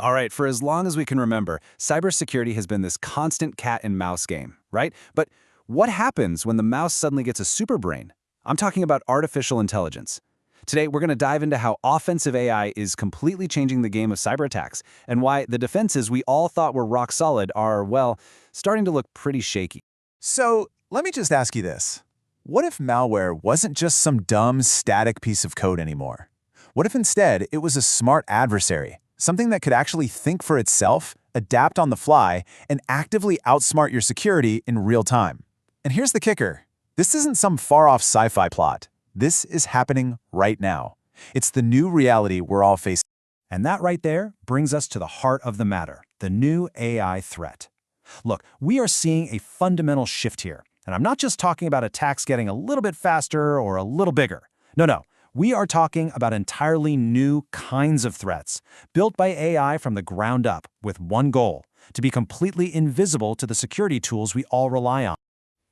All right, for as long as we can remember, cybersecurity has been this constant cat and mouse game, right? But what happens when the mouse suddenly gets a superbrain? I'm talking about artificial intelligence. Today, we're going to dive into how offensive AI is completely changing the game of cyber attacks, and why the defenses we all thought were rock solid are, well, starting to look pretty shaky. So, let me just ask you this. What if malware wasn't just some dumb, static piece of code anymore? What if instead it was a smart adversary, something that could actually think for itself, adapt on the fly, and actively outsmart your security in real time? And here's the kicker. This isn't some far-off sci-fi plot. This is happening right now. It's the new reality we're all facing. And that right there brings us to the heart of the matter, the new AI threat. Look, we are seeing a fundamental shift here. And I'm not just talking about attacks getting a little bit faster or a little bigger. No. We are talking about entirely new kinds of threats, built by AI from the ground up, with one goal: to be completely invisible to the security tools we all rely on.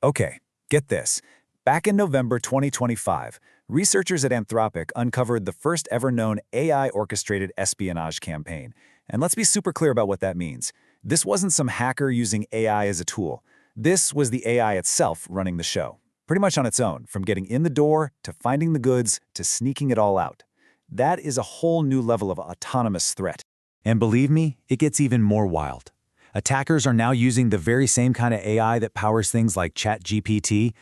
Okay, get this. Back in November 2025, researchers at Anthropic uncovered the first ever known AI-orchestrated espionage campaign. And let's be super clear about what that means. This wasn't some hacker using AI as a tool. This was the AI itself running the show, pretty much on its own, from getting in the door to finding the goods to sneaking it all out. That is a whole new level of autonomous threat. And believe me, it gets even more wild. Attackers are now using the very same kind of AI that powers things like ChatGPT,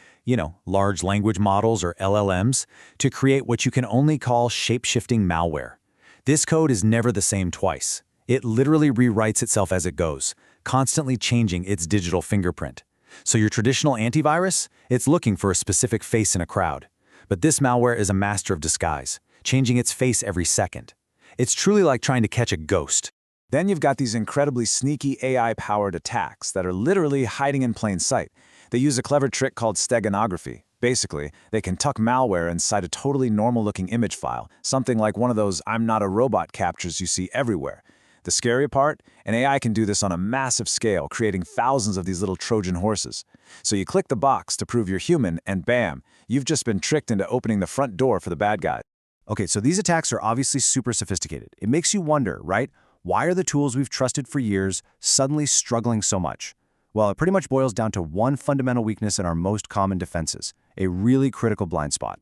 large language models or LLMs, to create what you can only call shape-shifting malware. This code is never the same twice. It literally rewrites itself as it goes, constantly changing its digital fingerprint. So your traditional antivirus, it's looking for a specific face in a crowd. But this malware is a master of disguise, changing its face every second. It's truly like trying to catch a ghost. Then you've got these incredibly sneaky AI-powered attacks that are literally hiding in plain sight. They use a clever trick called steganography. Basically, they can tuck malware inside a totally normal-looking image file, something like one of those "I'm not a robot" captures you see everywhere. The scary part? An AI can do this on a massive scale, creating thousands of these little Trojan horses. So you click the box to prove you're human, and bam, you've just been tricked into opening the front door for the bad guys. Okay, so these attacks are obviously super sophisticated. It makes you wonder, right? Why are the tools we've trusted for years suddenly struggling so much? Well, it pretty much boils down to one fundamental weakness in our most common defenses, a really critical blind spot.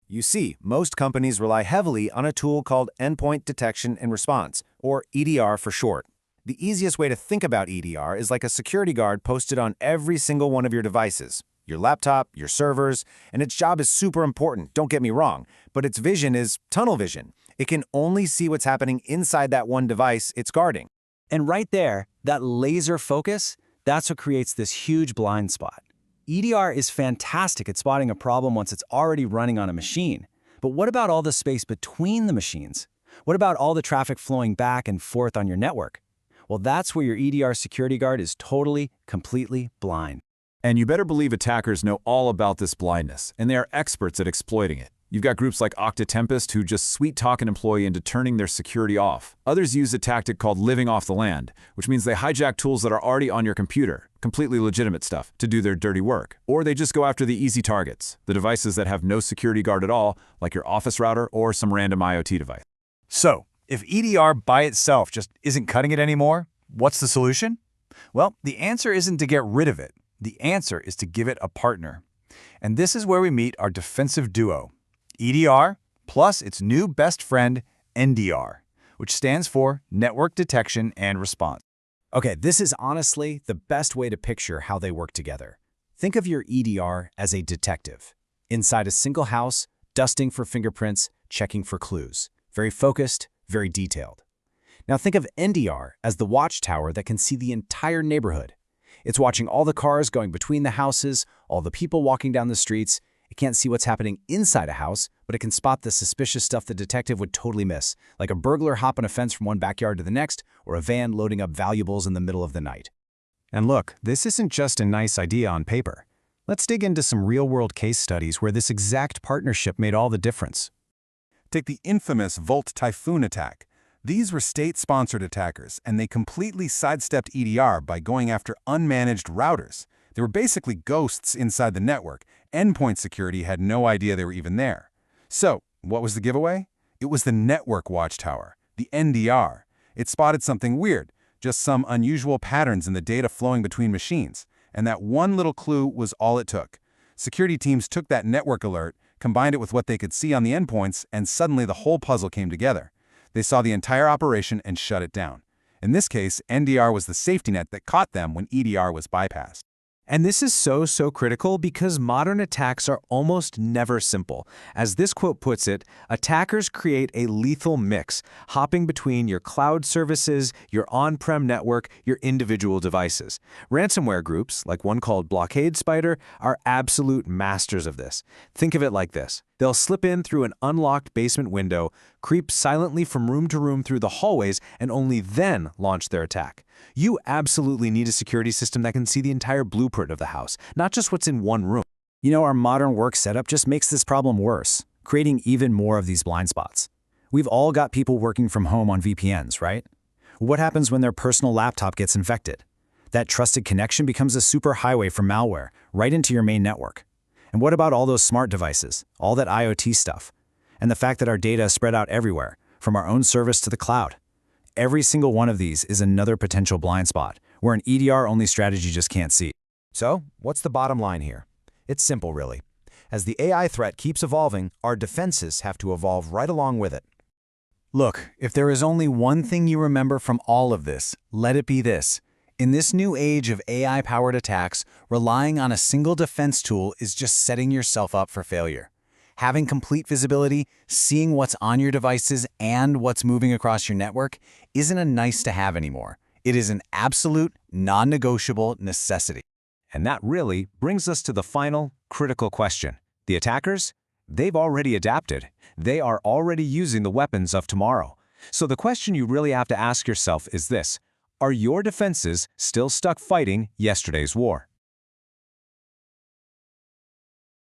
You see, most companies rely heavily on a tool called Endpoint Detection and Response, or EDR for short. The easiest way to think about EDR is like a security guard posted on every single one of your devices, your laptop, your servers, and its job is super important, don't get me wrong, but its vision is tunnel vision. It can only see what's happening inside that one device it's guarding. And right there, that laser focus, that's what creates this huge blind spot. EDR is fantastic at spotting a problem once it's already running on a machine. But what about all the space between the machines? What about all the traffic flowing back and forth on your network? Well, that's where your EDR security guard is totally, completely blind. And you better believe attackers know all about this blindness, and they are experts at exploiting it. You've got groups like Octo Tempest who just sweet-talk an employee into turning their security off. Others use a tactic called living off the land, which means they hijack tools that are already on your computer, completely legitimate stuff, to do their dirty work. Or they just go after the easy targets, the devices that have no security guard at all, like your office router or some random IoT device. So, if EDR by itself just isn't cutting it anymore, what's the solution? Well, the answer isn't to get rid of it. The answer is to give it a partner. And this is where we meet our defensive duo, EDR plus its new best friend, NDR, which stands for Network Detection and Response. Okay, this is honestly the best way to picture how they work together. Think of your EDR as a detective, inside a single house, dusting for fingerprints, checking for clues. Very focused, very detailed. Now think of NDR as the watchtower that can see the entire neighborhood. It's watching all the cars going between the houses, all the people walking down the streets. It can't see what's happening inside a house, but it can spot the suspicious stuff the detective would totally miss, like a burglar hopping a fence from one backyard to the next, or a van loading up valuables in the middle of the night. And look, this isn't just a nice idea on paper. Let's dig into some real-world case studies where this exact partnership made all the difference. Take the infamous Volt Typhoon attack. These were state-sponsored attackers, and they completely sidestepped EDR by going after unmanaged routers. They were basically ghosts inside the network. Endpoint security had no idea they were even there. So, what was the giveaway? It was the network watchtower, the NDR. It spotted something weird, just some unusual patterns in the data flowing between machines, and that one little clue was all it took. Security teams took that network alert, combined it with what they could see on the endpoints, and suddenly the whole puzzle came together. They saw the entire operation and shut it down. In this case, NDR was the safety net that caught them when EDR was bypassed. And this is so critical because modern attacks are almost never simple. As this quote puts it, attackers create a lethal mix, hopping between your cloud services, your on-prem network, your individual devices. Ransomware groups, like one called Blockade Spider, are absolute masters of this. Think of it like this. They'll slip in through an unlocked basement window, creep silently from room to room through the hallways, and only then launch their attack. You absolutely need a security system that can see the entire blueprint of the house, not just what's in one room. You know, our modern work setup just makes this problem worse, creating even more of these blind spots. We've all got people working from home on VPNs, right? What happens when their personal laptop gets infected? That trusted connection becomes a superhighway for malware, right into your main network. And what about all those smart devices, all that IoT stuff? And the fact that our data is spread out everywhere, from our own service to the cloud. Every single one of these is another potential blind spot, where an EDR-only strategy just can't see. So, what's the bottom line here? It's simple, really. As the AI threat keeps evolving, our defenses have to evolve right along with it. Look, if there is only one thing you remember from all of this, let it be this. In this new age of AI-powered attacks, relying on a single defense tool is just setting yourself up for failure. Having complete visibility, seeing what's on your devices and what's moving across your network isn't a nice-to-have anymore. It is an absolute, non-negotiable necessity. And that really brings us to the final, critical question. The attackers? They've already adapted. They are already using the weapons of tomorrow. So the question you really have to ask yourself is this: are your defenses still stuck fighting yesterday's war?